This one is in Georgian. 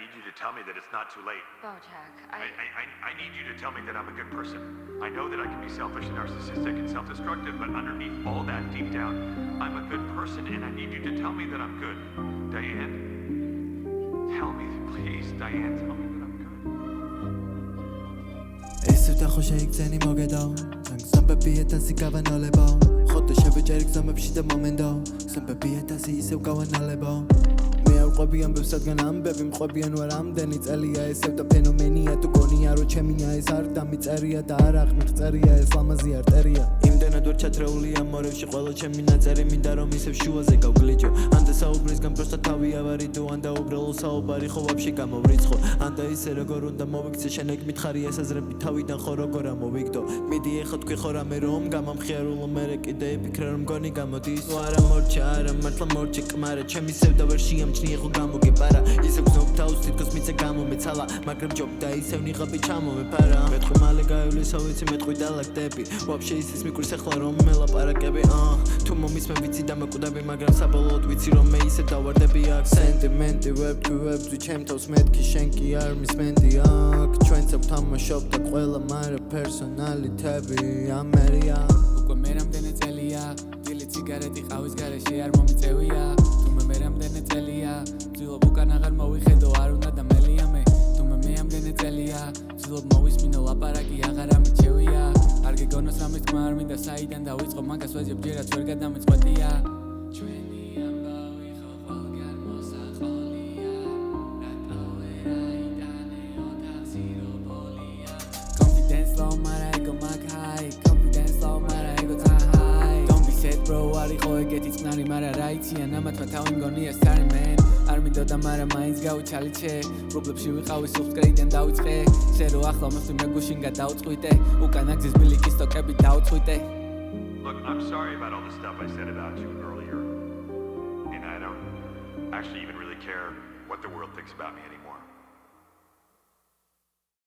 need you to tell me that it's not too late. Bojack, I need you to tell me that I'm a good person. I know that I can be selfish and narcissistic and self-destructive, but underneath all that, deep down, I'm a good person, and I need you to tell me that I'm good. Diane, tell me, please, Diane, tell me that I'm good. ესევ და ხო შეიგზენი მოგედაო ზამბები ეთასი გავანალებაო ხოთო შევეჭერი გზამებში და მომენდაო ზამბები ეთასი ისევ გავანალებაო მე არ ყვები ამბებსადგან ამბები მყვებიან ვარ ამდენი წელია ესევ და ფენომენია თუ გონია რომ ჩემია ეს არ დამიწერია და არ აღმიღწერია ეს ლამაზი არტერია იმდენად ვარ ჩათრეული ამ მორევში ყველა ჩემი ნაწერი მინდა რომ ისევ შუაზე გავგლიჯო ან და საუბრისგან პროსტა თავი ავარიდო ან და უბრალო საუბარი ხო ვაფშე გამოვრიცხო ან და ისე როგორ უნდა მოვიქცე შენ ეგ მითხარი ესაზრები თავიდან ხო როგორ ამოვიგდო მიდი ეხა თქვი ხო რამე რომ გამამხიარულო მერე კიდე იფიქრე რომ გონი გამოდის არა მორჩა არა მართლა მორჩი კმარა ჩემი სევდა ვერ შეამჩნიე ხო გამოგეპარა ისევ გზნობ თავს თითქოს მიცე გამომეცალა მაგრამ ჯობდა ისევ ნიღაბი ჩამომეფარა მეთხვი მალე გაივლისო ვიცი მეთხვი დალაგდები ვაფშე ისის მიკურს ეხლა რომ მელაპარაკები თუ მომისმე ვიცი დამაკვდები მაგრამ საბოლოოდ ვიცი რომ მე ისე დავარდები აქ სენტიმენტი ვებძვი ჩემ თავს მეთქი შენ კი არ მისმენდი აქ ჩვენც ვთამაშობ და ყველა მარა პერსონალიტები ამერია უკვე მე რამდენი წელია დილი ციგარეტი ყავის გარეშე არ მომიწევია თუმე მე რამდენი წელია ვცდილობ უკან აღარ მოვიხედო არ უნდა და მელია მე თუმე მე რამდენი წელია ვცდილობ მოვისმინო ლაპარაკი აღარ ამიჩევია არ გეგონოს რამის თქმა არ მინდა საიდან დავიწყო მაგას ვეძებ ჯერაც ვერ გადამეწყვეტია ჩვენი ამბავი ხო ყველგან მოსაყოლია რატო ვერ აიტანეო თავსირობოლია confidence low მარა ego mag high confidence low მარა ego high don't be sad bro არისო ეგეთი წნარი მარა რა იციან ამათმა თავი მგონია სტარი man არ მინდოდა მარა მაინც გავუჩალიჩე პრობლემში ვიყავი სუბსკრაიდან დავიწყე შე რო ახლა მეხტი მე გუშინ გადავწყვიტე უკან აგზის ბილიკის ტოკები დავწყვიტე Look, I'm sorry about all the stuff I said about you earlier, and I don't actually even really care what the world thinks about me anymore.